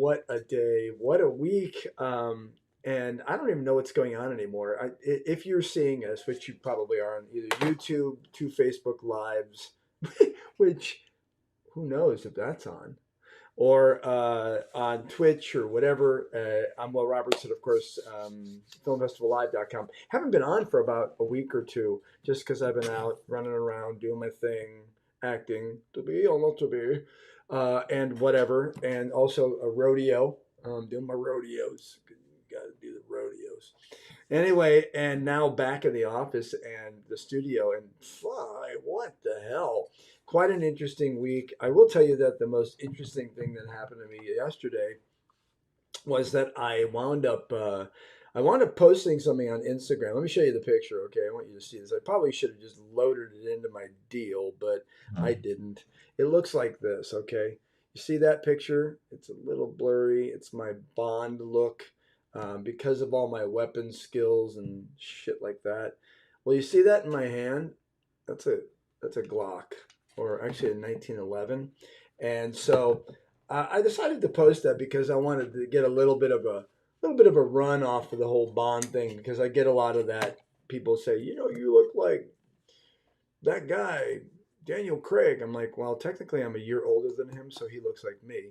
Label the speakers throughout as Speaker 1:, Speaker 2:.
Speaker 1: what a day, what a week. And I don't even know what's going on anymore. If you're seeing us, which you probably are on either YouTube, two Facebook Lives, which who knows if that's on, or on Twitch or whatever. I'm Will Robertson, of course, filmfestivallive.com. Haven't been on for about a week or two just because I've been out running around doing my thing, acting, to be or not to be, and whatever. And also a rodeo, doing my rodeos. Got to do the rodeos. Anyway, and now back in the office and the studio, and fly, what the hell? Quite an interesting week. I will tell you that the most interesting thing that happened to me yesterday was that I wound up posting something on Instagram. Let me show you the picture, okay? I want you to see this. I probably should have just loaded it into my deal, but I didn't. It looks like this, okay? You see that picture? It's a little blurry. It's my Bond look because of all my weapon skills and shit like that. Well, you see that in my hand? That's a Glock, or actually a 1911. And so I decided to post that because I wanted to get a little bit of a run off of the whole Bond thing, because I get a lot of that. People say, you look like that guy, Daniel Craig. I'm like, well, technically I'm a year older than him, so he looks like me.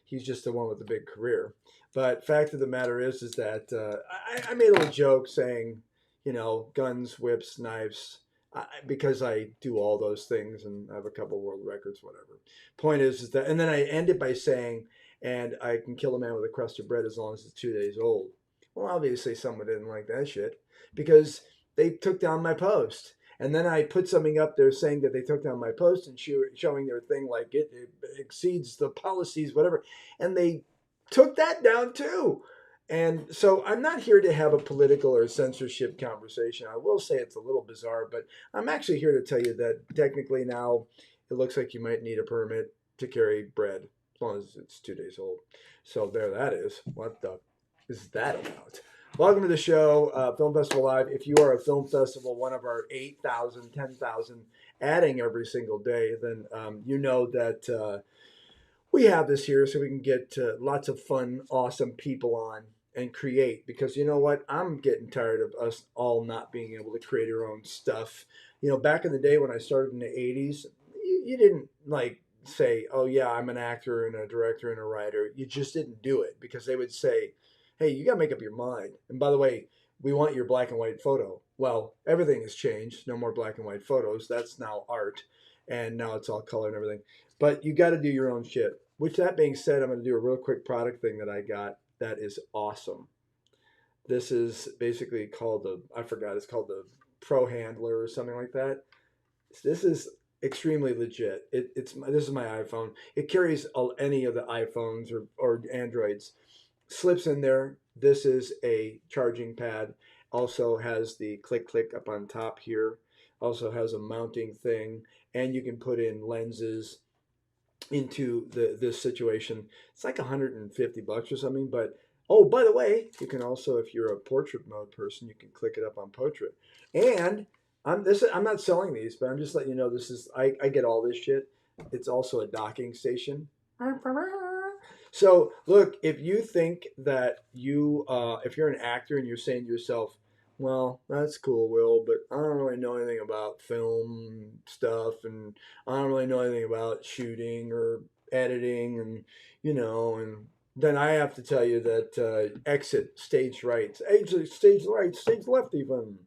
Speaker 1: He's just the one with the big career. But fact of the matter is that I made a little joke saying, guns, whips, knives, because I do all those things and I have a couple world records, whatever. Point is that, and then I end it by saying, and I can kill a man with a crust of bread as long as it's 2 days old. Well, obviously someone didn't like that shit because they took down my post. And then I put something up there saying that they took down my post and showing their thing like it exceeds the policies, whatever. And they took that down too. And so I'm not here to have a political or censorship conversation. I will say it's a little bizarre, but I'm actually here to tell you that technically now it looks like you might need a permit to carry bread as long as it's 2 days old. So there that is. What the is that about? Welcome to the show, Film Festival Live. If you are a film festival, one of our 8,000, 10,000, adding every single day, then you know that we have this here so we can get lots of fun, awesome people on and create. Because you know what? I'm getting tired of us all not being able to create our own stuff. Back in the day when I started in the 80s, you didn't like say, oh yeah, I'm an actor and a director and a writer. You just didn't do it because they would say, hey, you got to make up your mind. And by the way, we want your black and white photo. Well, everything has changed. No more black and white photos. That's now art. And now it's all color and everything. But you got to do your own shit. With that being said, I'm going to do a real quick product thing that I got that is awesome. This is basically called it's called the Pro Handler or something like that. This is extremely legit. This is my iPhone. It carries any of the iPhones or Androids. Slips in there. This is a charging pad. Also has the click up on top here. Also has a mounting thing, and you can put in lenses into this situation. It's like $150 or something. But oh, by the way, you can also, if you're a portrait mode person, you can click it up on portrait. And I'm not selling these, but I'm just letting you know this is I get all this shit. It's also a docking station. So look, if you think that if you're an actor and you're saying to yourself, well, that's cool, Will, but I don't really know anything about film stuff, and I don't really know anything about shooting or editing, and then I have to tell you that exit stage right, stage right, stage left, even.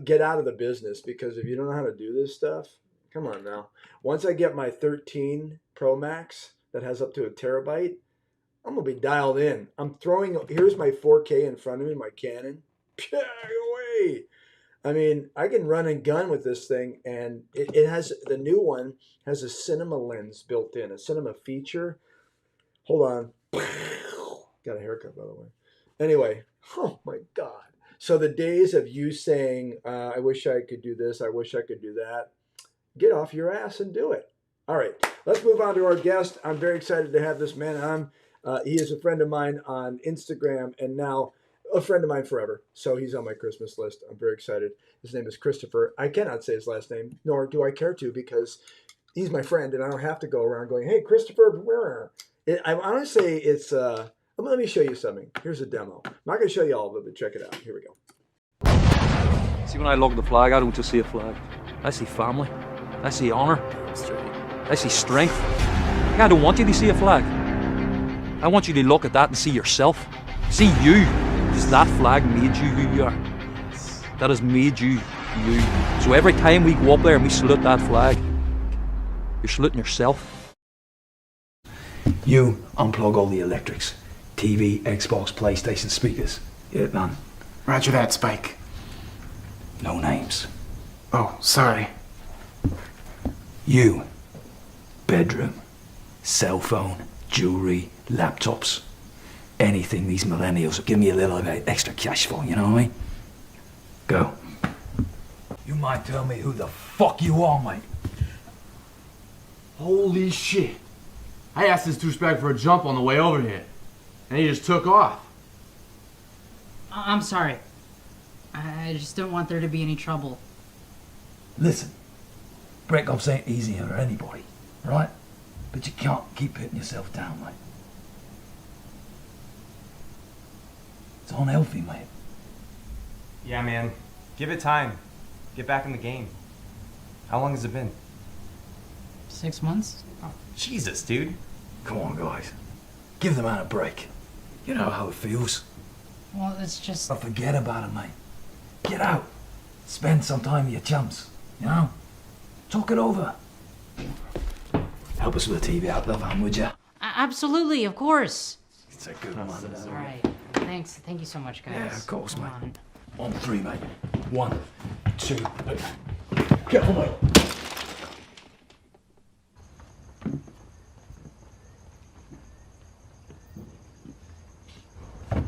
Speaker 1: Get out of the business, because if you don't know how to do this stuff, come on now. Once I get my 13 Pro Max that has up to a terabyte, I'm gonna be dialed in. Here's my 4K in front of me, my Canon. Away. I mean, I can run and gun with this thing, and it has, the new one has a cinema lens built in, a cinema feature. Hold on. Got a haircut, by the way. Anyway, oh my God. So the days of you saying, I wish I could do this, I wish I could do that, get off your ass and do it. All right, let's move on to our guest. I'm very excited to have this man on. He is a friend of mine on Instagram, and now a friend of mine forever. So he's on my Christmas list. I'm very excited. His name is Christopher. I cannot say his last name, nor do I care to, because he's my friend, and I don't have to go around going, hey, Christopher, I want to say it's. Let me show you something. Here's a demo. I'm not going to show you all of it, but check it out. Here we go.
Speaker 2: See, when I look at the flag, I don't just see a flag. I see family. I see honor. I see strength. I don't want you to see a flag. I want you to look at that and see yourself. See you. Because that flag made you who you are. That has made you you. So every time we go up there and we salute that flag, you're saluting yourself.
Speaker 3: You unplug all the electrics. TV, Xbox, PlayStation, speakers. Yeah, man.
Speaker 4: Roger that, Spike.
Speaker 3: No names.
Speaker 4: Oh, sorry.
Speaker 3: You. Bedroom. Cell phone. Jewelry. Laptops. Anything these millennials will give me a little bit extra cash for, you know what I mean? Go. You might tell me who the fuck you are, mate.
Speaker 4: Holy shit. I asked this douchebag for a jump on the way over here, and he just took off.
Speaker 5: I'm sorry. I just don't want there to be any trouble.
Speaker 3: Listen, breakups ain't easy for anybody, right? But you can't keep hitting yourself down, mate. It's unhealthy, mate.
Speaker 6: Yeah, man. Give it time. Get back in the game. How long has it been?
Speaker 5: 6 months?
Speaker 6: Oh, Jesus, dude.
Speaker 3: Come on, guys. Give the man a break. You know how it feels.
Speaker 5: Well, it's just...
Speaker 3: But forget about it, mate. Get out. Spend some time with your chums, you know? Talk it over. Help us with the TV out, love, would you?
Speaker 5: Absolutely, of course.
Speaker 3: It's a good one.
Speaker 5: All right. Thanks. Thank you so much, guys.
Speaker 3: Yeah, of course,
Speaker 5: Come
Speaker 3: mate.
Speaker 5: on.
Speaker 3: On three, mate. 1, 2. Careful, mate.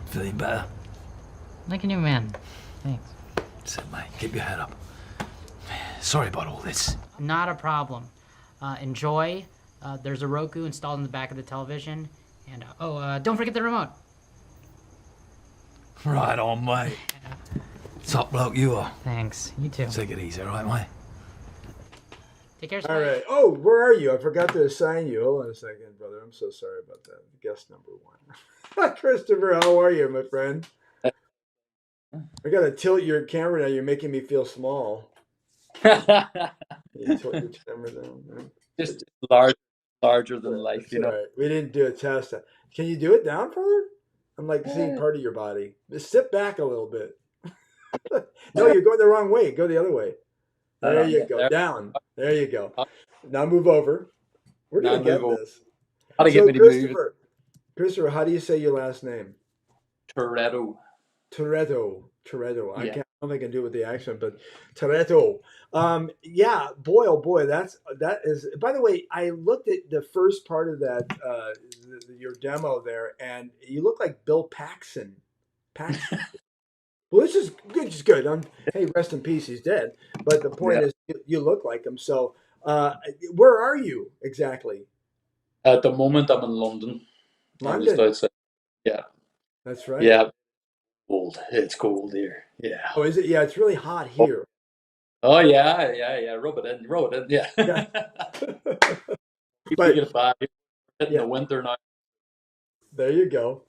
Speaker 3: Feeling better?
Speaker 5: Like a new man. Thanks.
Speaker 3: That's it, mate. Keep your head up. Sorry about all this.
Speaker 5: Not a problem. Enjoy. There's a Roku installed in the back of the television. And, don't forget the remote.
Speaker 3: Right on, mate. Top bloke you are.
Speaker 5: Thanks. You too.
Speaker 3: Take it easy, all right, mate?
Speaker 5: Take care,
Speaker 1: All
Speaker 5: Spike.
Speaker 1: right. Oh, where are you? I forgot to assign you. Hold on a second, brother. I'm so sorry about that. Guest number 1. Christopher, how are you, my friend? I gotta tilt your camera now. You're making me feel small. You tilt your camera down. Man.
Speaker 7: Just larger than life,
Speaker 1: That's
Speaker 7: you know.
Speaker 1: all right. We didn't do a test. Can you do it down further? I'm like seeing part of your body. Just sit back a little bit. No, you're going the wrong way. Go the other way. There you go.
Speaker 7: There.
Speaker 1: Down. There you go. Now move over. We're
Speaker 7: Now
Speaker 1: gonna get
Speaker 7: move over.
Speaker 1: this.
Speaker 7: How to get
Speaker 1: So
Speaker 7: me to move?
Speaker 1: Christopher, how do you say your last name?
Speaker 7: Toretto.
Speaker 1: Toretto.
Speaker 7: Yeah.
Speaker 1: I don't think I can do it with the accent, but Toretto. Yeah, boy, oh boy, that is. By the way, I looked at the first part of that your demo there, and you look like Bill Paxton. Paxton. Well, this is good. Just good. Hey, rest in peace. He's dead. But the point is, you look like him. So, where are you exactly?
Speaker 7: At the moment, I'm in London. I'm just
Speaker 1: London.
Speaker 7: outside. Yeah.
Speaker 1: That's right.
Speaker 7: Yeah. Cold. It's cold here. Yeah.
Speaker 1: Oh, is it? Yeah, it's really hot here.
Speaker 7: Oh yeah. Rub it in. Yeah.
Speaker 1: Yeah.
Speaker 7: Keep
Speaker 1: But-
Speaker 7: it back. Hitting
Speaker 1: Yeah.
Speaker 7: the winter now.
Speaker 1: There you go.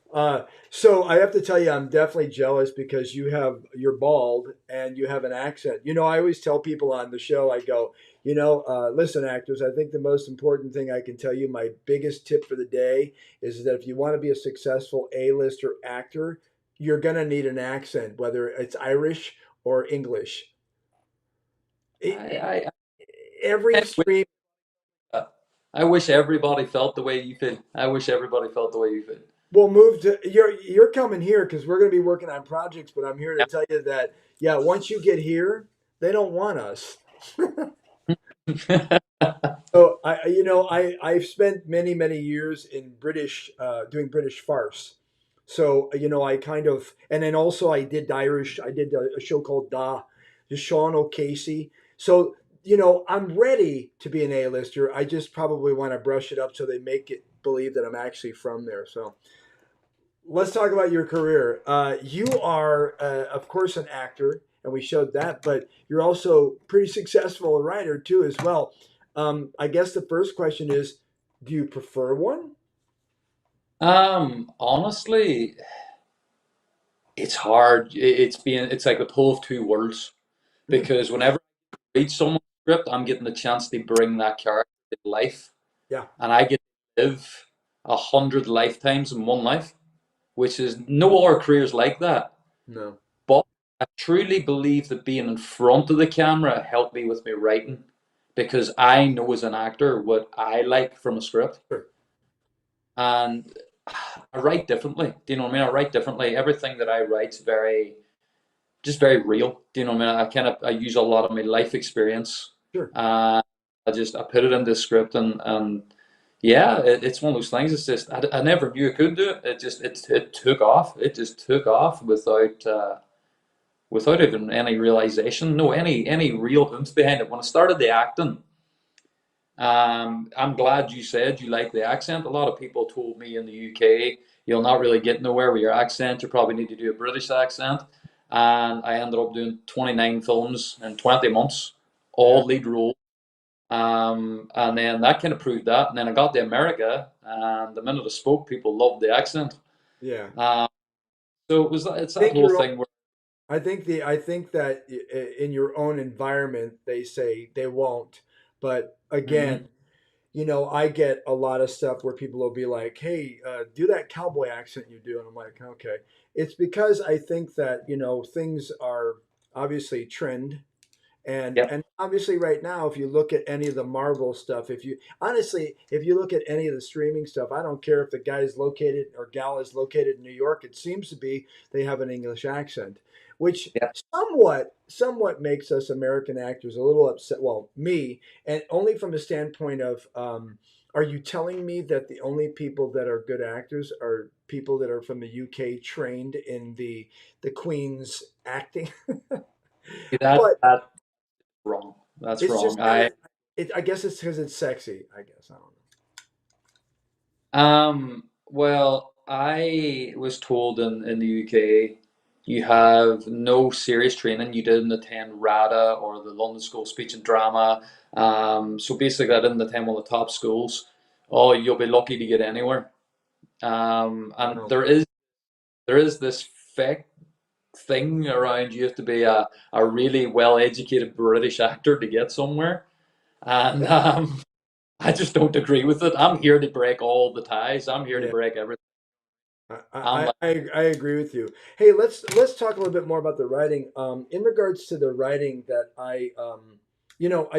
Speaker 1: So I have to tell you, I'm definitely jealous because you're bald and you have an accent. You know, I always tell people on the show, I go, listen, actors, I think the most important thing I can tell you, my biggest tip for the day is that if you want to be a successful A-lister actor, you're going to need an accent, whether it's Irish or English. Every stream.
Speaker 7: I wish everybody felt the way you feel.
Speaker 1: We'll move to you're coming here because we're going to be working on projects. But I'm here to tell you that once you get here, they don't want us. So I've spent many years in British doing British farce. So I kind of, and then also I did Irish. I did a show called the Sean O'Casey. So I'm ready to be an A-lister. I just probably want to brush it up so they make it believe that I'm actually from there. So let's talk about your career. You are, of course, an actor, and we showed that, but you're also pretty successful a writer too as well. I guess the first question is, do you prefer one?
Speaker 7: Honestly, it's hard. It's like the pull of two worlds
Speaker 1: Mm,
Speaker 7: because whenever I read someone's script, I'm getting the chance to bring that character to life,
Speaker 1: yeah,
Speaker 7: and I get to live 100 lifetimes in one life, which is no other careers like that.
Speaker 1: no,
Speaker 7: But I truly believe that being in front of the camera helped me with my writing because I know as an actor what I like from a script.
Speaker 1: sure,
Speaker 7: And I write differently. Do you know what I mean? I write differently. Everything that I write's just very real. Do you know what I mean? I use a lot of my life experience.
Speaker 1: sure.
Speaker 7: I put it into the script and yeah, it's one of those things. It's just I never knew I could do it. It took off. It just took off without even any realization, no any real oomph behind it. When I started the acting, I'm glad you said you like the accent. A lot of people told me in the UK, you'll not really get nowhere with your accent. You probably need to do a British accent. And I ended up doing 29 films in 20 months,
Speaker 1: Yeah,
Speaker 7: all lead roles. And then that kind of proved that. And then I got to America, and the minute I spoke, people loved the accent.
Speaker 1: yeah.
Speaker 7: Um, so it's
Speaker 1: I
Speaker 7: that
Speaker 1: think
Speaker 7: whole
Speaker 1: you're.
Speaker 7: thing where,
Speaker 1: I think that in your own environment they say they won't, but
Speaker 7: Mhm.
Speaker 1: again, I get a lot of stuff where people will be like, "Hey, do that cowboy accent you do," and I'm like, "Okay." It's because I think that things are obviously trend. And
Speaker 7: yeah,
Speaker 1: obviously right now, if you look at any of the Marvel stuff, if you look at any of the streaming stuff, I don't care if the guy is located or gal is located in New York, it seems to be they have an English accent, which
Speaker 7: yeah.
Speaker 1: somewhat makes us American actors a little upset. Well, me, and only from the standpoint of, are you telling me that the only people that are good actors are people that are from the UK trained in the Queen's acting?
Speaker 7: That
Speaker 1: But
Speaker 7: that's wrong. That's
Speaker 1: it's just
Speaker 7: wrong.
Speaker 1: kind of I guess it's because it's sexy. I guess I don't
Speaker 7: Well, I was told in the UK you have no serious training. You didn't attend RADA or the London School of Speech and Drama. So basically, I didn't attend one of the top schools. Oh, you'll be lucky to get anywhere.
Speaker 1: know.
Speaker 7: And
Speaker 1: Wow.
Speaker 7: there is this fake thing around you have to be a really well educated British actor to get somewhere. And
Speaker 1: Yeah.
Speaker 7: I just don't agree with it. I'm here to break all the ties. I'm here to
Speaker 1: Yeah.
Speaker 7: break everything.
Speaker 1: I,
Speaker 7: I'm
Speaker 1: I,
Speaker 7: like,
Speaker 1: I agree with you. Hey, let's talk a little bit more about the writing. In regards to the writing that I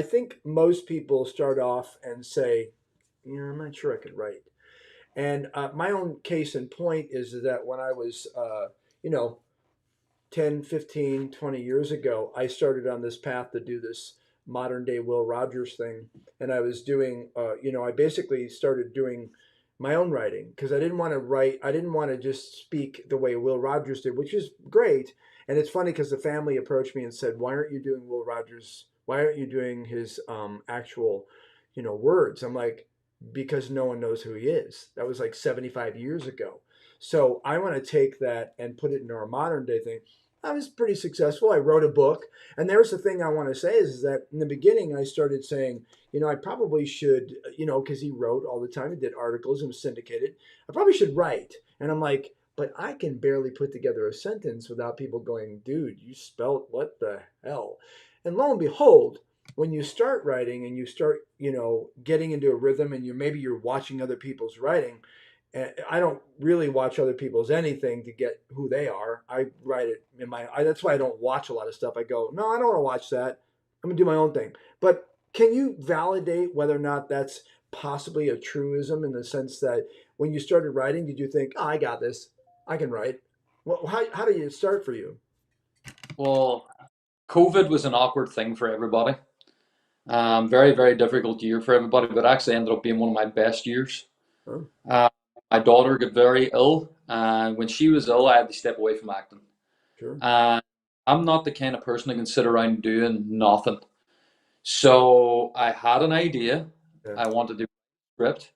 Speaker 1: think most people start off and say, I'm not sure I could write. And my own case in point is that when I was, you know, 10, 15, 20 years ago, I started on this path to do this modern day Will Rogers thing. And I was doing, I basically started doing my own writing because I didn't want to write, I didn't want to just speak the way Will Rogers did, which is great. And it's funny because the family approached me and said, "Why aren't you doing Will Rogers? Why aren't you doing his actual, words?" I'm like, "Because no one knows who he is." That was like 75 years ago. So I want to take that and put it into our modern day thing. I was pretty successful. I wrote a book. And there's the thing I want to say is that in the beginning, I started saying, I probably should, because he wrote all the time. He did articles and was syndicated. I probably should write. And I'm like, but I can barely put together a sentence without people going, dude, you spelt what the hell? And lo and behold, when you start writing and you start, getting into a rhythm and maybe you're watching other people's writing, and I don't really watch other people's anything to get who they are. I write it in that's why I don't watch a lot of stuff. I go, no, I don't want to watch that. I'm gonna do my own thing. But can you validate whether or not that's possibly a truism in the sense that when you started writing, did you think, oh, I got this, I can write? Well, how did it start for you?
Speaker 7: well, COVID was an awkward thing for everybody. Very, very difficult year for everybody, but actually ended up being one of my best years.
Speaker 1: Huh?
Speaker 7: Uh, my daughter got very ill, and when she was ill, I had to step away from acting.
Speaker 1: Sure.
Speaker 7: And I'm not the kind of person that can sit around doing nothing. So I had an idea.
Speaker 1: Yeah.
Speaker 7: I wanted to do a script.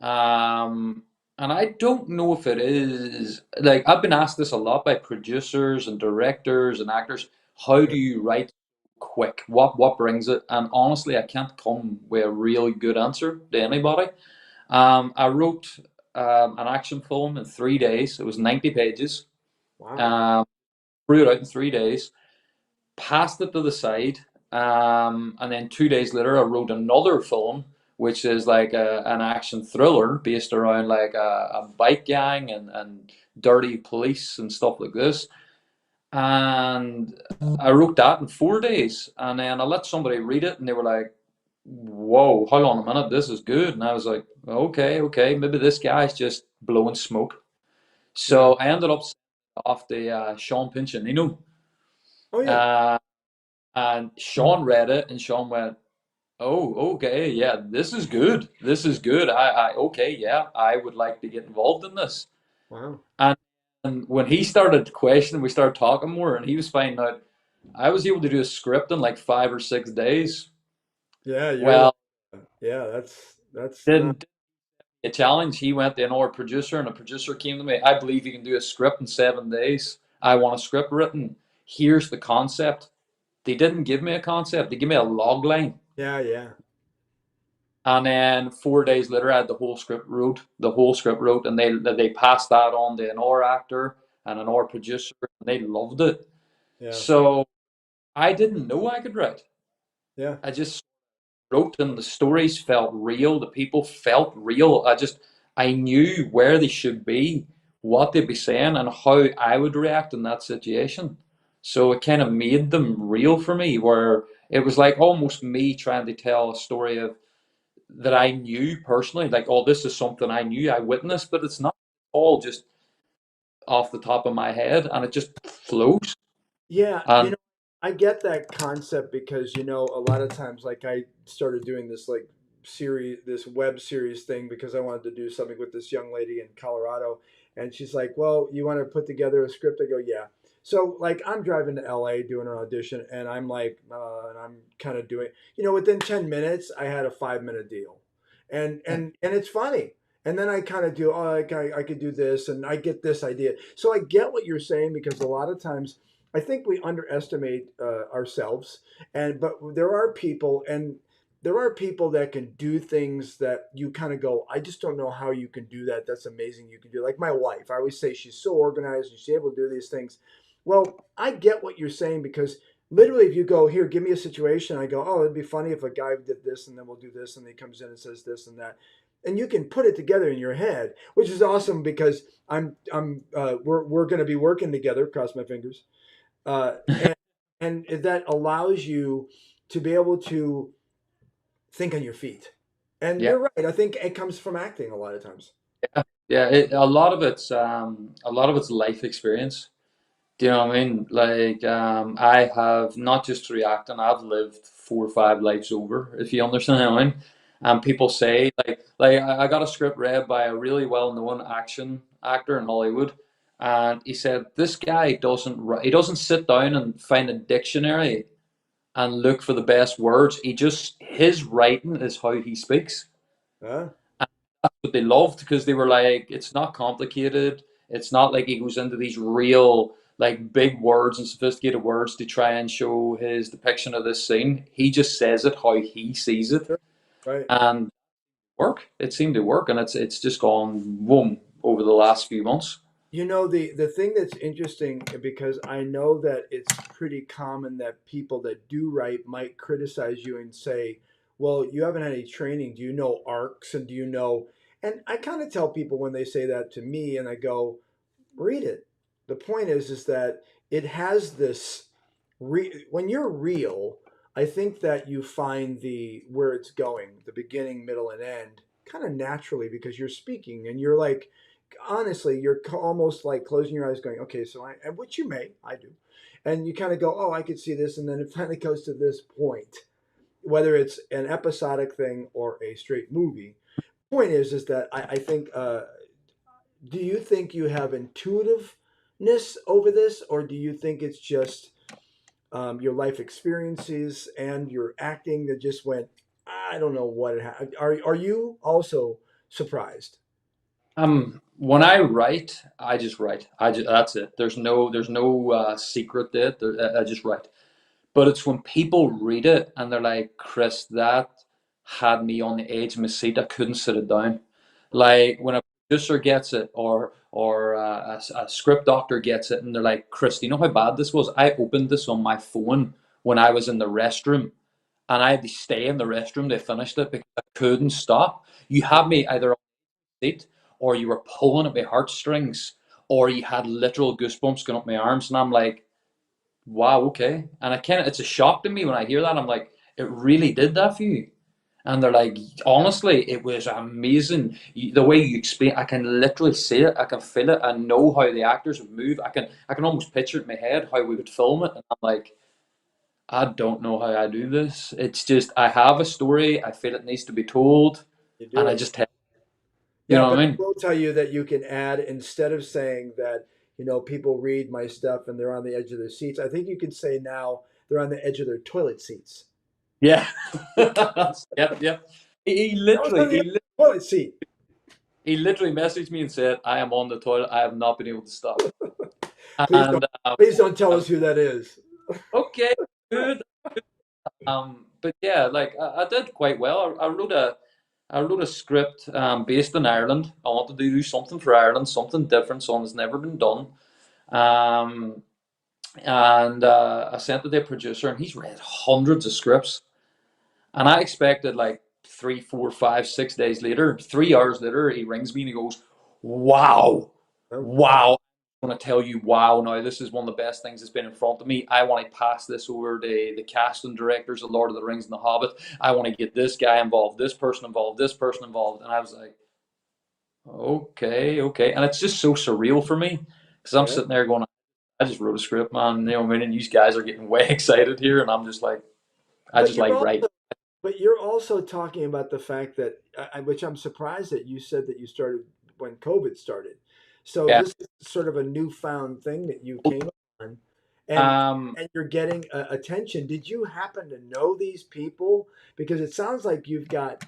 Speaker 7: Um, and I don't know if it is like I've been asked this a lot by producers and directors and actors. How
Speaker 1: Yeah.
Speaker 7: do you write quick? What brings it? And honestly, I can't come with a really good answer to anybody. I wrote an action film in 3 days. It was 90 pages.
Speaker 1: Wow.
Speaker 7: Um, Threw it out in 3 days, passed it to the side, and then 2 days later, I wrote another film, which is like an action thriller based around like a bike gang and dirty police and stuff like this. And I wrote that in 4 days, and then I let somebody read it, and they were like, "Whoa, hold on a minute, this is good." And I was like, "Okay, okay, maybe this guy's just blowing smoke."
Speaker 1: Yeah.
Speaker 7: So I ended up off the Sean Pinchinino,
Speaker 1: Oh yeah.
Speaker 7: uh, and Sean read it, and Sean went, "Oh, okay, yeah, this is good. This is good. Okay, yeah, I would like to get involved in this."
Speaker 1: Wow.
Speaker 7: And, and when he started questioning, we started talking more, and he was finding out I was able to do a script in like 5 or 6 days.
Speaker 1: Yeah, you're like,
Speaker 7: Well,
Speaker 1: yeah, that's not.
Speaker 7: didn't a challenge. He went to another producer, and a producer came to me. I believe you can do a script in 7 days. I want a script written. Here's the concept. They didn't give me a concept. They gave me a log line.
Speaker 1: Yeah, yeah.
Speaker 7: And then 4 days later, I had the whole script wrote, and they passed that on to another actor and another producer, and they loved it.
Speaker 1: Yeah.
Speaker 7: So I didn't know I could write.
Speaker 1: Yeah.
Speaker 7: I just wrote, and the stories felt real. The people felt real. I knew where they should be, what they'd be saying, and how I would react in that situation. So it kind of made them real for me, where it was like almost me trying to tell a story of that I knew personally, like, oh, this is something I knew, I witnessed, but it's not all just off the top of my head, and it just flows.
Speaker 1: Yeah,
Speaker 7: And
Speaker 1: I get that concept because, a lot of times, like, I started doing this, like, this web series thing because I wanted to do something with this young lady in Colorado. And she's like, well, you want to put together a script? I go, yeah. So, like, I'm driving to LA doing an audition, and I'm like, and I'm kind of doing, within 10 minutes, I had a 5 minute deal. And it's funny. And then I kind of do, oh, I could do this, and I get this idea. So I get what you're saying because a lot of times, I think we underestimate ourselves, but there are people that can do things that you kind of go, I just don't know how you can do that. That's amazing. You can do, like my wife. I always say she's so organized and she's able to do these things. Well, I get what you're saying because literally, if you go here, give me a situation, I go, oh, it'd be funny if a guy did this, and then we'll do this, and he comes in and says this and that, and you can put it together in your head, which is awesome because we're going to be working together. Cross my fingers, uh, and and that allows you to be able to think on your feet. And
Speaker 7: yeah,
Speaker 1: you're right. I think it comes from acting a lot of times.
Speaker 7: yeah, yeah. A lot of it's life experience. Do you know what I mean? Like, I have not just through acting, I've lived 4 or 5 lives over, if you understand what I mean. And people say, like I got a script read by a really well-known action actor in Hollywood, and he said this guy he doesn't sit down and find a dictionary and look for the best words. His writing is how he speaks.
Speaker 1: Huh?
Speaker 7: What they loved because they were like, it's not complicated. It's not like he goes into these real like big words and sophisticated words to try and show his depiction of this scene. He just says it how he sees it,
Speaker 1: Sure. Right.
Speaker 7: and work. It seemed to work, and it's just gone boom over the last few months.
Speaker 1: The thing that's interesting because I know that it's pretty common that people that do write might criticize you and say, "Well, you haven't had any training. Do you know arcs and do you know?" And I kind of tell people when they say that to me, and I go, "Read it." The point is that it has this. When you're real, I think that you find the where it's going, the beginning, middle, and end, kind of naturally because you're speaking and you're like honestly, you're almost like closing your eyes, going, "Okay, so and which you may, I do," and you kind of go, "Oh, I could see this," and then it finally goes to this point, whether it's an episodic thing or a straight movie. Point is that I think. Do you think you have intuitiveness over this, or do you think it's just your life experiences and your acting that just went? I don't know what it. Are you also surprised?
Speaker 7: When I write, I just write. That's it. There's no secret to it. I just write. But it's when people read it and they're like, Chris, that had me on the edge of my seat. I couldn't sit it down. Like when I producer gets it, or a script doctor gets it, and they're like, "Chris, do you know how bad this was? I opened this on my phone when I was in the restroom, and I had to stay in the restroom to finish it because I couldn't stop. You had me either on the seat, or you were pulling at my heartstrings, or you had literal goosebumps going up my arms." And I'm like, "Wow, okay." And it's a shock to me when I hear that. I'm like, "It really did that for you?" And they're like, "Honestly, it was amazing. The way you explain, I can literally see it, I can feel it, I know how the actors would move. I can almost picture it in my head how we would film it." And I'm like, "I don't know how I do this. It's just I have a story, I feel it needs to be told,
Speaker 1: You
Speaker 7: and
Speaker 1: do
Speaker 7: I
Speaker 1: it.
Speaker 7: just tell." You
Speaker 1: Yeah,
Speaker 7: know what
Speaker 1: but
Speaker 7: I
Speaker 1: I
Speaker 7: mean?
Speaker 1: will tell you that you can add, instead of saying that, people read my stuff and they're on the edge of their seats, I think you can say now they're on the edge of their toilet seats.
Speaker 7: Yeah. Yep, yep. He
Speaker 1: I was on
Speaker 7: literally,
Speaker 1: the edge
Speaker 7: he,
Speaker 1: of
Speaker 7: li-
Speaker 1: the toilet seat.
Speaker 7: he literally messaged me and said, "I am on the toilet. I have not been able to stop."
Speaker 1: Please don't,
Speaker 7: And
Speaker 1: please don't tell
Speaker 7: I
Speaker 1: us
Speaker 7: was
Speaker 1: who that is.
Speaker 7: okay, good. But yeah, like I did quite well. I wrote a script based in Ireland. I wanted to do something for Ireland, something different, something that's never been done. Um, and I sent it to a producer, and he's read hundreds of scripts. And I expected like 3, 4, 5, 6 days later, 3 hours later, he rings me and he goes, "Wow,
Speaker 1: Oh,
Speaker 7: wow. I'm going to tell you, wow, now this is one of the best things that's been in front of me. I want to pass this over to the casting directors of Lord of the Rings and The Hobbit. I want to get this guy involved, this person involved, this person involved." And I was like, "Okay, okay." And it's just so surreal for me because I'm
Speaker 1: yeah.
Speaker 7: sitting there going, "I just wrote a script, man. You know what I mean? And you guys are getting way excited here." And I'm just like, I
Speaker 1: But
Speaker 7: just
Speaker 1: you're
Speaker 7: like
Speaker 1: all,
Speaker 7: writing.
Speaker 1: but you're also talking about the fact that, which I'm surprised that you said that you started when COVID started. So
Speaker 7: Yeah.
Speaker 1: this is sort of a newfound thing that you came on, and
Speaker 7: Um,
Speaker 1: and you're getting attention. Did you happen to know these people? Because it sounds like you've got,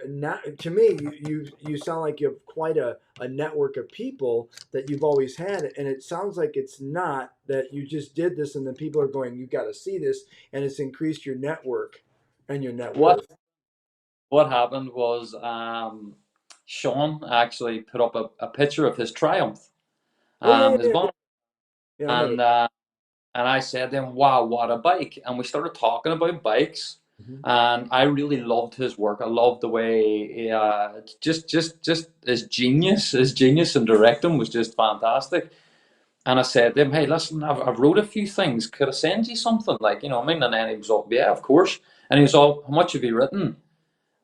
Speaker 1: not, to me, you sound like you have quite a network of people that you've always had, and it sounds like it's not that you just did this and then people are going, you got to see this, and it's increased your network and your net
Speaker 7: what
Speaker 1: worth.
Speaker 7: what happened was Sean actually put up a picture of his Triumph,
Speaker 1: Oh yeah,
Speaker 7: his
Speaker 1: yeah, yeah.
Speaker 7: bonnet,
Speaker 1: Yeah, I know
Speaker 7: and
Speaker 1: that.
Speaker 7: uh, and I said to him, "Wow, what a bike!" And we started talking about bikes,
Speaker 1: Mhm.
Speaker 7: and I really loved his work. I loved the way just his genius in directing was just fantastic. And I said to him, "Hey, listen, I've wrote a few things. Could I send you something? Like, you know what I mean?" And then he was all, "Yeah, of course." And he was all, "How much have you written?"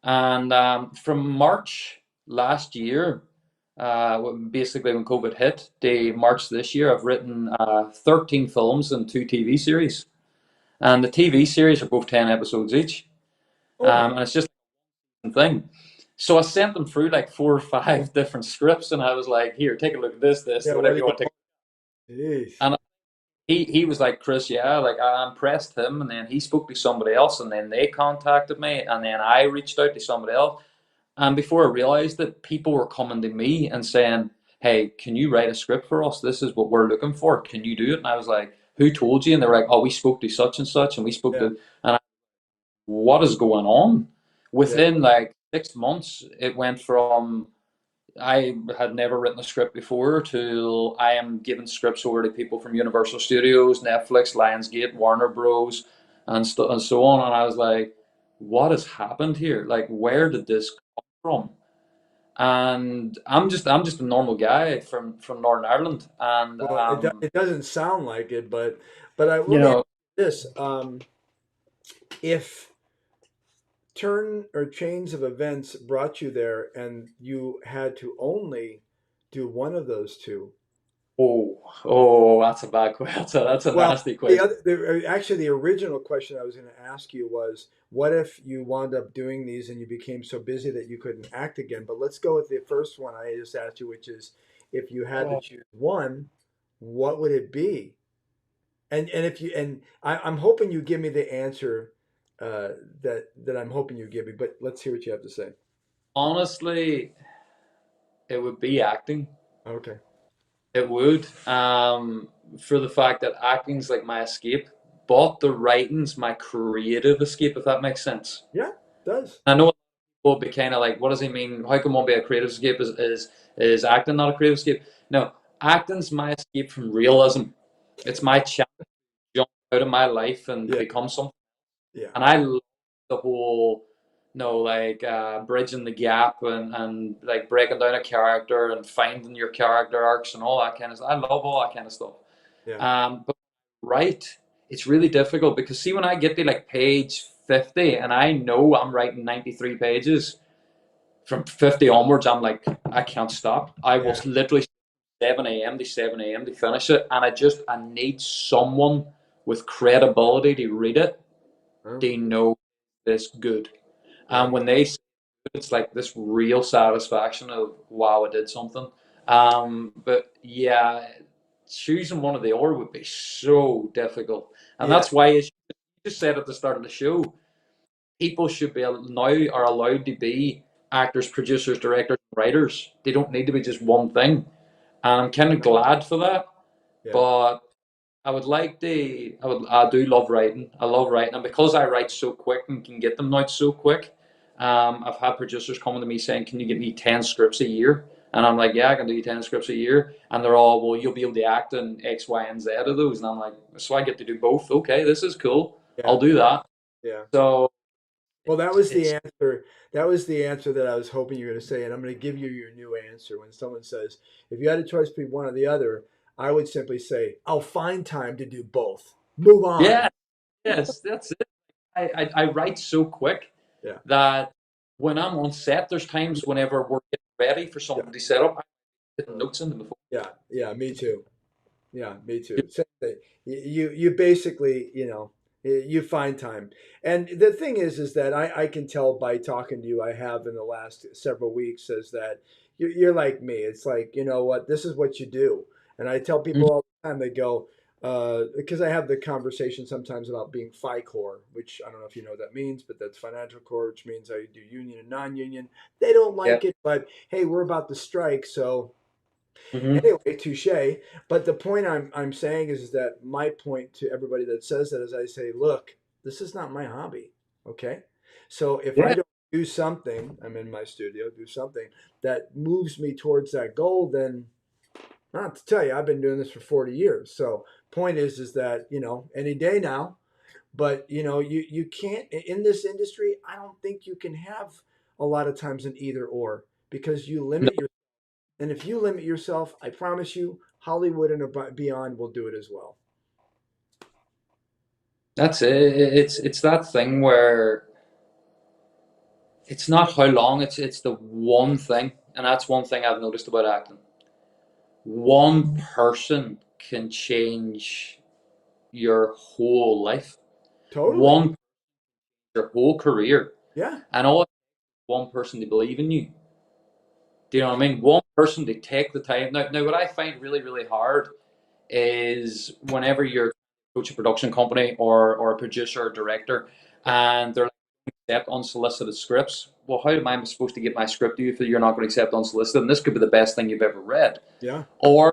Speaker 7: And from March last year, basically when COVID hit, to March this year, I've written 13 films and 2 TV series. And the TV series are both 10 episodes each.
Speaker 1: Oh my,
Speaker 7: And it's just a thing. So I sent them through like 4 or 5 different scripts, and I was like, "Here, take a look at this,
Speaker 1: yeah. What
Speaker 7: whatever
Speaker 1: do
Speaker 7: you
Speaker 1: you
Speaker 7: want to take."
Speaker 1: want? Jeez.
Speaker 7: And he was like, "Chris, yeah, like I impressed him." And then he spoke to somebody else, and then they contacted me, and then I reached out to somebody else. And before I realized it, people were coming to me and saying, "Hey, can you write a script for us? This is what we're looking for. Can you do it?" And I was like, "Who told you?" And they were like, "Oh, we spoke to such and such, and we spoke
Speaker 1: Yeah,
Speaker 7: to," and I, "What is going on?"
Speaker 1: yeah.
Speaker 7: Within like 6 months, it went from I had never written a script before to I am giving scripts over to people from Universal Studios, Netflix, Lionsgate, Warner Bros, and so on. And I was like, "What has happened here? Like,
Speaker 1: Yeah.
Speaker 7: where did this come from?" And I'm just a normal guy from Northern Ireland, and
Speaker 1: Well, it doesn't sound like it, but
Speaker 7: you
Speaker 1: let me ask
Speaker 7: know,
Speaker 1: you this: if turn or chains of events brought you there, and you had to only do one of those two.
Speaker 7: that's a bad question. That's a
Speaker 1: Well,
Speaker 7: nasty question.
Speaker 1: actually, the original question I was going to ask you was, what if you wound up doing these and you became so busy that you couldn't act again? But let's go with the first one I just asked you, which is, if you had to
Speaker 7: Oh,
Speaker 1: choose one, what would it be? And if you and I'm hoping you give me the answer, that I'm hoping you give me. But let's hear what you have to say.
Speaker 7: honestly, it would be acting.
Speaker 1: Okay.
Speaker 7: It would, for the fact that acting's like my escape, but the writing's my creative escape, if that makes sense.
Speaker 1: Yeah, it does.
Speaker 7: I know will be kind of like, what does he mean? How can one be a creative escape? Is acting not a creative escape? No, acting's my escape from realism. It's my chance to jump out of my life and
Speaker 1: Yeah.
Speaker 7: become something.
Speaker 1: Yeah.
Speaker 7: And I love the whole, like bridging the gap and like breaking down a character and finding your character arcs and all that kind of stuff. I love all that kind of stuff.
Speaker 1: Yeah.
Speaker 7: But it's really difficult because see, when I get to like page 50 and I know I'm writing 93 pages, from 50 onwards, I'm like, I can't stop. I will literally 7 a.m. to 7 a.m. to finish it. And I need someone with credibility to read it. They know this good. And when they say it, it's like this real satisfaction of, wow, I did something. But yeah, choosing one or the other would be so difficult. And that's why, as you just said at the start of the show, people should be now are allowed to be actors, producers, directors, writers. They don't need to be just one thing. And I'm kind of glad for that. But I do love writing. I love writing. And because I write so quick and can get them out so quick, I've had producers coming to me saying, can you give me 10 scripts a year? And I'm like, yeah, I can do 10 scripts a year. And they're all, well, you'll be able to act in X, Y, and Z of those. And I'm like, so I get to do both. Okay, this is cool. I'll do that.
Speaker 1: Yeah.
Speaker 7: So,
Speaker 1: well, that was the answer. That was the answer that I was hoping you were going to say. And I'm going to give you your new answer. When someone says, if you had a choice between one or the other, I would simply say, I'll find time to do both. Move on.
Speaker 7: Yeah. Yes, that's it. I write so quick that when I'm on set, there's times whenever we're getting ready for something to set up, I'm putting notes in them before.
Speaker 1: Yeah, me too. Yeah, me too. Same thing. You basically, you find time. And the thing is that I can tell by talking to you, I have in the last several weeks, is that you're like me. It's like, you know what, this is what you do. And I tell people all the time, they go, because I have the conversation sometimes about being FICOR, which I don't know if you know what that means, but that's financial core, which means I do union and non-union. They don't like it, but hey, we're about to strike, so anyway, touche. But the point I'm saying is that my point to everybody that says that is I say, look, this is not my hobby, okay? So if I don't do something, I'm in my studio, do something that moves me towards that goal, then I don't have to tell you, I've been doing this for 40 years. So point is that, any day now, but you can't, in this industry, I don't think you can have a lot of times an either or, because you limit your, and if you limit yourself, I promise you, Hollywood and beyond will do it as well.
Speaker 7: That's it. It's that thing where it's not how long, it's the one thing. And that's one thing I've noticed about acting. One person can change your whole life.
Speaker 1: Totally.
Speaker 7: Your whole career.
Speaker 1: Yeah.
Speaker 7: And all one person to believe in you. Do you know what I mean? One person to take the time. Now what I find really, really hard is whenever you're coach a production company or a producer or director and they're like, accept unsolicited scripts. Well, how am I supposed to get my script to you if you're not going to accept unsolicited? And this could be the best thing you've ever read.
Speaker 1: Yeah.
Speaker 7: Or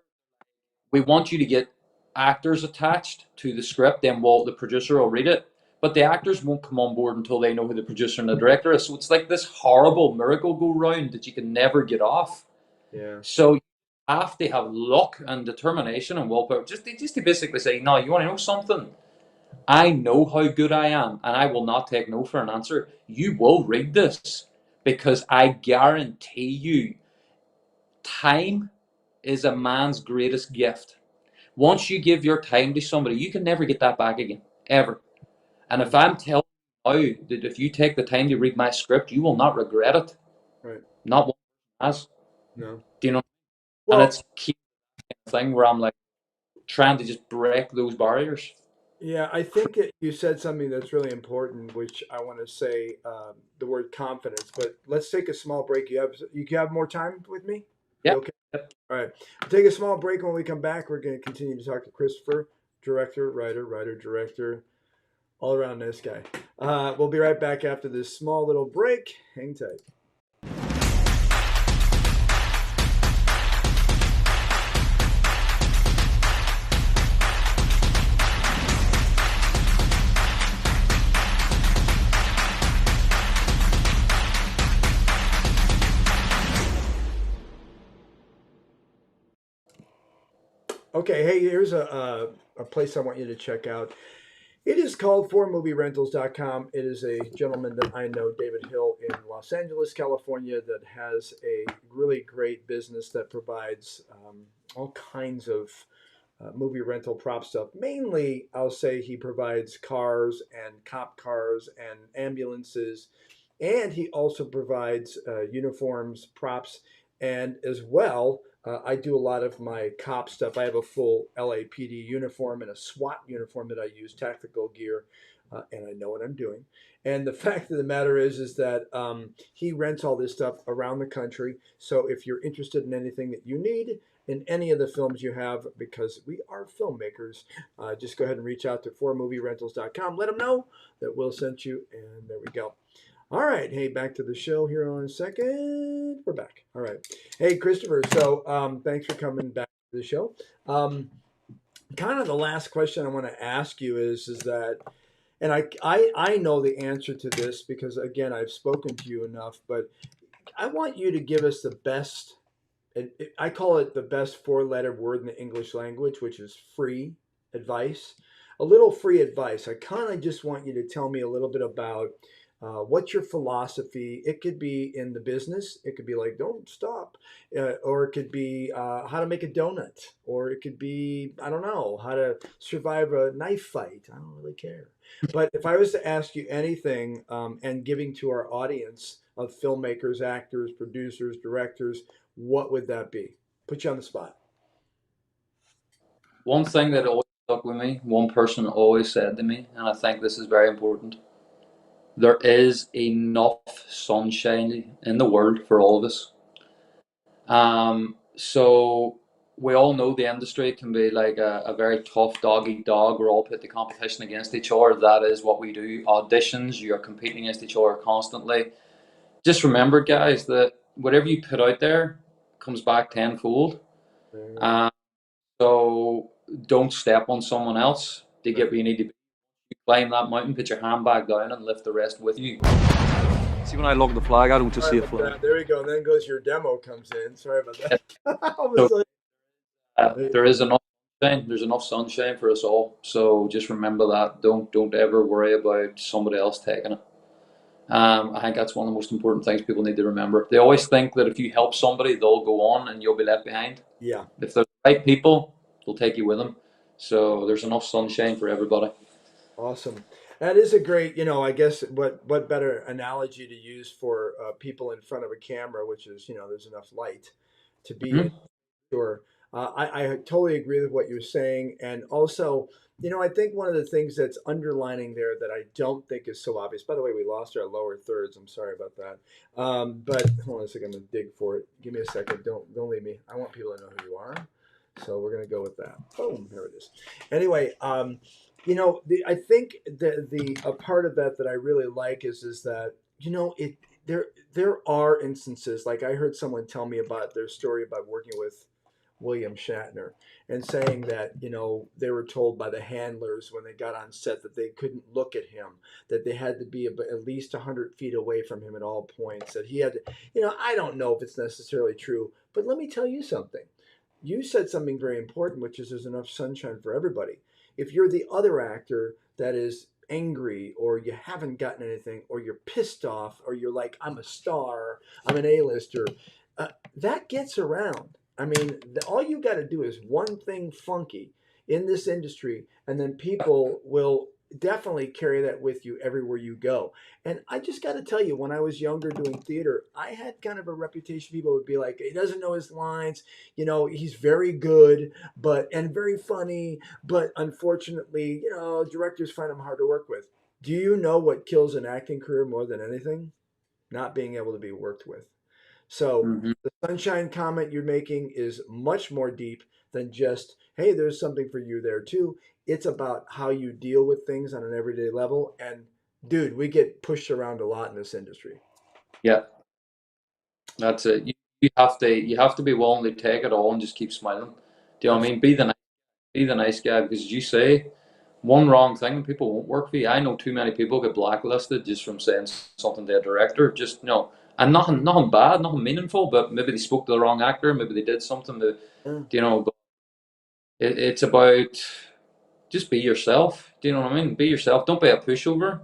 Speaker 7: we want you to get actors attached to the script, then the producer will read it. But the actors won't come on board until they know who the producer and the director is. So it's like this horrible merry-go-round that you can never get off.
Speaker 1: Yeah.
Speaker 7: So you have to have luck and determination and willpower. Just to basically say, no, you want to know something? I know how good I am, and I will not take no for an answer. You will read this, because I guarantee you, time is a man's greatest gift. Once you give your time to somebody, you can never get that back again, ever. And if I'm telling you now that if you take the time to read my script, you will not regret it.
Speaker 1: Right.
Speaker 7: Not one has.
Speaker 1: No.
Speaker 7: Do you know?
Speaker 1: Well,
Speaker 7: and it's key thing where I'm like trying to just break those barriers.
Speaker 1: Yeah, I think that you said something that's really important, which I want to say the word confidence. But let's take a small break. You have more time with me?
Speaker 7: Yeah.
Speaker 1: Okay. Yep. All right. We'll take a small break. When we come back, we're going to continue to talk to Christopher, director, writer, director, all around nice guy. We'll be right back after this small little break. Hang tight. Okay, hey, here's a place I want you to check out. It is called 4movierentals.com. It is a gentleman that I know, David Hill, in Los Angeles, California, that has a really great business that provides all kinds of movie rental prop stuff. Mainly, I'll say he provides cars and cop cars and ambulances, and he also provides uniforms, props, and as well. I do a lot of my cop stuff. I have a full LAPD uniform and a SWAT uniform that I use, tactical gear, and I know what I'm doing. And the fact of the matter is that he rents all this stuff around the country. So if you're interested in anything that you need, in any of the films you have, because we are filmmakers, just go ahead and reach out to 4movierentals.com. Let them know that Will sent you, and there we go. All right. Hey, back to the show here on a second. We're back. All right. Hey, Christopher. So thanks for coming back to the show. Kind of the last question I want to ask you is that, and I know the answer to this because, again, I've spoken to you enough, but I want you to give us the best, I call it the best four-letter word in the English language, which is free advice. A little free advice. I kind of just want you to tell me a little bit about what's your philosophy. It could be in the business. It could be like, don't stop. Or it could be how to make a donut. Or it could be, I don't know, how to survive a knife fight. I don't really care. But if I was to ask you anything and giving to our audience of filmmakers, actors, producers, directors, what would that be? Put you on the spot.
Speaker 7: One thing that always stuck with me, one person always said to me, and I think this is very important: there is enough sunshine in the world for all of us. So we all know the industry can be like a very tough dog eat dog. We're all put the competition against each other. That is what we do. Auditions, you're competing against each other constantly. Just remember, guys, that whatever you put out there comes back tenfold.
Speaker 1: Right,
Speaker 7: Um, so don't step on someone else to get
Speaker 1: right.
Speaker 7: where you need to be. Climb that mountain, put your hand back down, and lift the rest with you.
Speaker 2: See, when I look at the flag, I don't just
Speaker 1: Sorry
Speaker 2: see a
Speaker 1: about
Speaker 2: flag.
Speaker 1: that. There we go. And then goes your demo comes in. Sorry about that. All of a
Speaker 7: So
Speaker 1: sudden,
Speaker 7: there is enough sunshine. There's enough sunshine for us all. So just remember that. Don't ever worry about somebody else taking it. I think that's one of the most important things people need to remember. They always think that if you help somebody, they'll go on and you'll be left behind.
Speaker 1: yeah,
Speaker 7: If they're the right people, they'll take you with them. So there's enough sunshine for everybody.
Speaker 1: awesome. That is a great, I guess what better analogy to use for people in front of a camera, which is, there's enough light to be in.
Speaker 7: Mhm.
Speaker 1: Sure. I totally agree with what you're saying. And also, I think one of the things that's underlining there that I don't think is so obvious, by the way, we lost our lower thirds. I'm sorry about that. But hold on a second. I'm going to dig for it. Give me a second. Don't leave me. I want people to know who you are. So we're going to go with that. Boom. There it is. Anyway, I think the a part of that I really like is that, there are instances, like I heard someone tell me about their story about working with William Shatner and saying that, they were told by the handlers when they got on set that they couldn't look at him, that they had to be at least 100 feet away from him at all points, that he had to, I don't know if it's necessarily true, but let me tell you something. You said something very important, which is there's enough sunshine for everybody. If you're the other actor that is angry, or you haven't gotten anything, or you're pissed off, or you're like, I'm a star, I'm an A-lister, that gets around. I mean, all you got to do is one thing funky in this industry, and then people will definitely carry that with you everywhere you go. And I just got to tell you, when I was younger doing theater, I had kind of a reputation. People would be like, he doesn't know his lines. He's very good, and very funny, but unfortunately, directors find him hard to work with. Do you know what kills an acting career more than anything? Not being able to be worked with. So
Speaker 7: Mhm.
Speaker 1: the sunshine comment you're making is much more deep than just, hey, there's something for you there too. It's about how you deal with things on an everyday level. And dude, we get pushed around a lot in this industry.
Speaker 7: Yeah, that's it. You have to be willing to take it all and just keep smiling. Do you know what I
Speaker 1: Absolutely.
Speaker 7: mean? Be the nice guy, because as you say, one wrong thing and people won't work for you. I know too many people get blacklisted just from saying something to a director. Just and nothing bad, nothing meaningful, but maybe they spoke to the wrong actor, maybe they did something to,
Speaker 1: Yeah.
Speaker 7: you know. It's about just be yourself. Do you know what I mean? Be yourself. Don't be a pushover.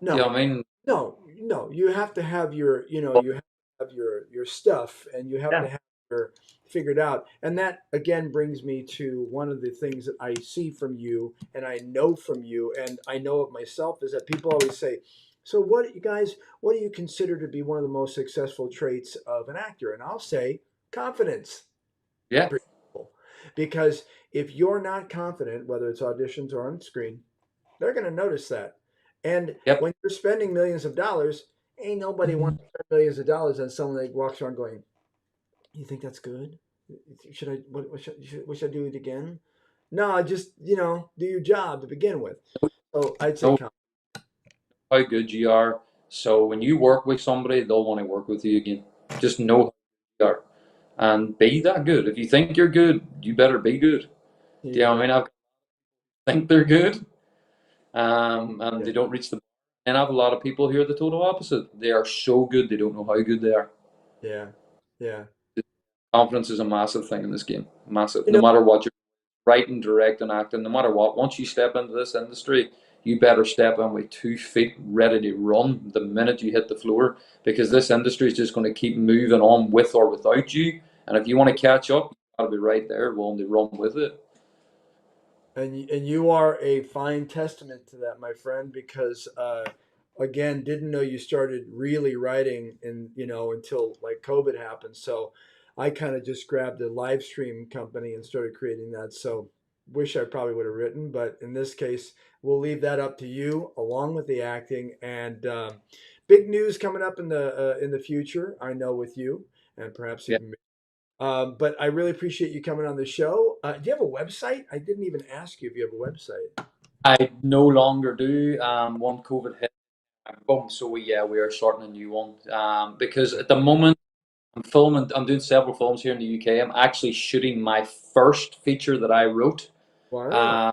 Speaker 7: Do you know
Speaker 1: No,
Speaker 7: what I mean?
Speaker 1: no. You have to have your, you have to have your stuff, and you have
Speaker 7: Yeah.
Speaker 1: to have your figured out. And that again brings me to one of the things that I see from you, and I know from you, and I know of myself, is that people always say, "So what, you guys? What do you consider to be one of the most successful traits of an actor?" And I'll say confidence.
Speaker 7: Yeah.
Speaker 1: Pretty simple. Because if you're not confident, whether it's auditions or on screen, they're going to notice that. And
Speaker 7: Yep.
Speaker 1: when you're spending millions of dollars, ain't nobody wants to spend millions of dollars on someone that walks around going, "You think that's good? Should I? What should I do it again?" No, just do your job to begin with. So I'd say,
Speaker 7: Know how good you are. So when you work with somebody, they'll want to work with you again. Just know how you are and be that good. If you think you're good, you better be good. Do you know
Speaker 1: yeah,
Speaker 7: what I mean? I think they're good, and
Speaker 1: yeah,
Speaker 7: they don't reach the. And I have a lot of people here the total opposite. They are so good, they don't know how good they are.
Speaker 1: yeah, yeah.
Speaker 7: Confidence is a massive thing in this game. Massive.
Speaker 1: You
Speaker 7: No
Speaker 1: know,
Speaker 7: matter what you're writing, directing, acting, no matter what, once you step into this industry, you better step in with 2 feet ready to run the minute you hit the floor, because this industry is just going to keep moving on with or without you. And if you want to catch up, you got to be right there willing to run with it.
Speaker 1: and you are a fine testament to that, my friend, because again, didn't know you started really writing in until like COVID happened. So I kind of just grabbed a live stream company and started creating that. So wish I probably would have written, but in this case, we'll leave that up to you along with the acting. And big news coming up in the future, I know, with you, and perhaps
Speaker 7: Yeah.
Speaker 1: even me. But I really appreciate you coming on the show. Do you have a website? I didn't even ask you if you have a website.
Speaker 7: I no longer do. One COVID hit, boom. So we are starting a new one. Because
Speaker 1: Okay.
Speaker 7: at the moment I'm filming. I'm doing several films here in the UK. I'm actually shooting my first feature that I wrote.
Speaker 1: Wow.
Speaker 7: Uh,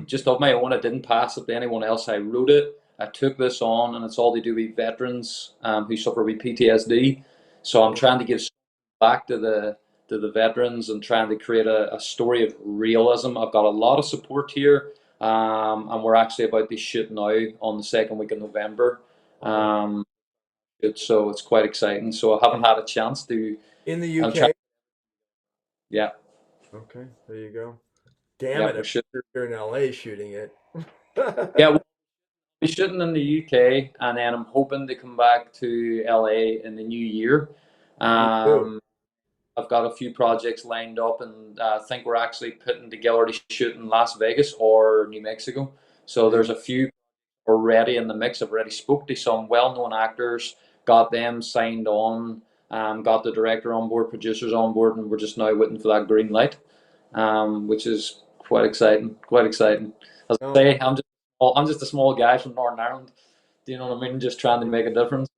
Speaker 7: just of my own. I didn't pass it to anyone else. I wrote it. I took this on, and it's all to do with veterans who suffer with PTSD. So I'm trying to give back to the veterans and trying to create a story of realism. I've got a lot of support here, and we're actually about to shoot now on the second week of November.
Speaker 1: Wow.
Speaker 7: Um, so it's quite exciting. So I haven't had a chance to.
Speaker 1: In the
Speaker 7: I'm trying.
Speaker 1: UK?
Speaker 7: Yeah,
Speaker 1: Okay, there you go. Damn
Speaker 7: yeah,
Speaker 1: it,
Speaker 7: we're shooting.
Speaker 1: if you're in LA shooting it.
Speaker 7: Yeah, we're shooting in the UK, and then I'm hoping to come back to LA in the new year.
Speaker 1: Me too.
Speaker 7: Um, I've got a few projects lined up, and I think we're actually putting together to shoot in Las Vegas or New Mexico. So
Speaker 1: There you
Speaker 7: there's a few already in the mix. I've already spoke to some well-known actors, got them signed on, got the director on board, producers on board, and we're just now waiting for that green light, which is quite exciting. Quite exciting. As I
Speaker 1: go.
Speaker 7: say, I'm just a small guy from Northern Ireland. Do you know what I mean? Just trying to make a difference.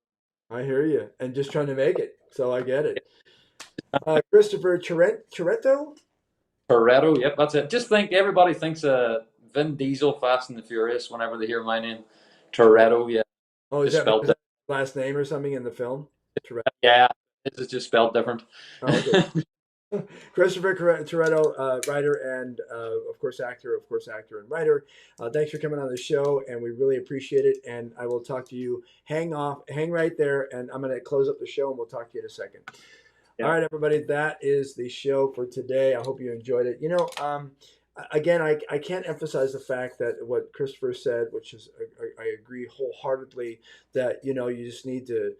Speaker 1: I hear you. And just trying to make it. So I get it. Christopher Toretto?
Speaker 7: Toretto, yep, that's it. Just think, everybody thinks Vin Diesel, Fast and the Furious, whenever they hear my name.
Speaker 1: Toretto.
Speaker 7: Toretto, yeah,
Speaker 1: Oh,
Speaker 7: just spelled
Speaker 1: is
Speaker 7: different.
Speaker 1: that his last name or something in the film? Toretto.
Speaker 7: Yeah, this is just spelled different.
Speaker 1: Oh, okay. Christopher Toretto, writer and of course, actor and writer. Thanks for coming on the show, and we really appreciate it. And I will talk to you. Hang right there, and I'm going to close up the show, and we'll talk to you in a second. All
Speaker 7: Yeah.
Speaker 1: right, everybody, that is the show for today. I hope you enjoyed it. Again, I can't emphasize the fact that what Christopher said, which is I agree wholeheartedly, that you just need to,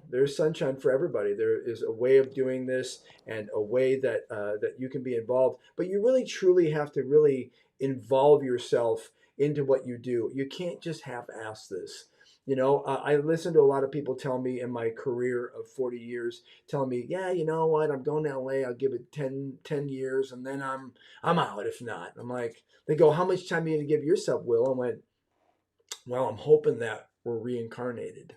Speaker 1: there's sunshine for everybody. There is a way of doing this, and a way that you can be involved, but you really truly have to really involve yourself into what you do. You can't just half-ass this. I listen to a lot of people tell me in my career of 40 years, telling me, yeah, you know what, I'm going to LA, I'll give it 10 years, and then I'm out if not. I'm like, they go, how much time are you going to give yourself, Will? I went, well, I'm hoping that we're reincarnated,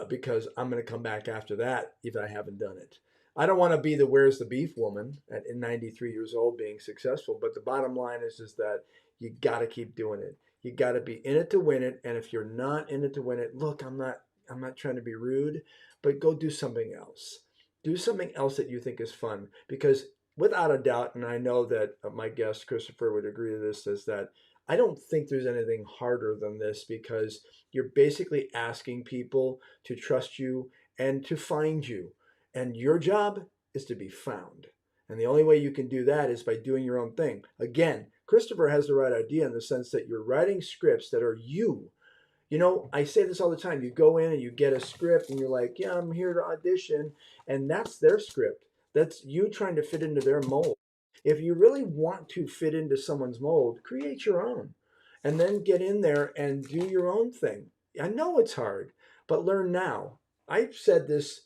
Speaker 1: because I'm going to come back after that if I haven't done it. I don't want to be the where's the beef woman at 93 years old being successful, but the bottom line is just that you got to keep doing it. You got to be in it to win it, and if you're not in it to win it, look, I'm not trying to be rude, but go do something else. Do something else that you think is fun, because without a doubt, and I know that my guest Christopher would agree to this, is that I don't think there's anything harder than this, because you're basically asking people to trust you and to find you. And your job is to be found. And the only way you can do that is by doing your own thing. Again, Christopher has the right idea in the sense that you're writing scripts that are you. You know, I say this all the time. You go in and you get a script and you're like, yeah, I'm here to audition. And that's their script. That's you trying to fit into their mold. If you really want to fit into someone's mold, create your own and then get in there and do your own thing. I know it's hard, but learn now. I said this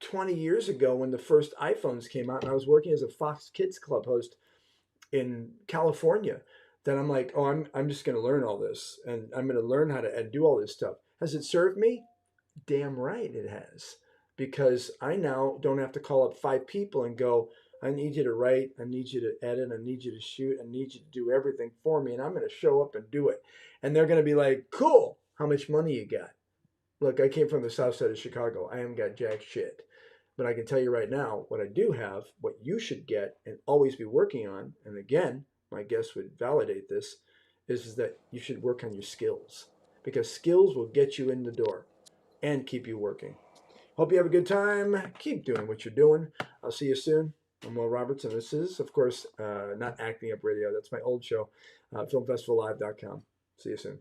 Speaker 1: 20 years ago when the first iPhones came out and I was working as a Fox Kids Club host in California. Then I'm like, oh, I'm just going to learn all this and I'm going to learn how to do all this stuff. Has it served me? Damn right it has. Because I now don't have to call up 5 people and go, I need you to write, I need you to edit, I need you to shoot, I need you to do everything for me, and I'm going to show up and do it. And they're going to be like, cool, how much money you got? Look, I came from the south side of Chicago. I haven't got jack shit. But I can tell you right now, what I do have, what you should get and always be working on, and again, my guest would validate this, is that you should work on your skills. Because skills will get you in the door and keep you working. Hope you have a good time. Keep doing what you're doing. I'll see you soon. I'm Will Robertson. This is, of course, not Acting Up Radio. That's my old show, filmfestivallive.com. See you soon.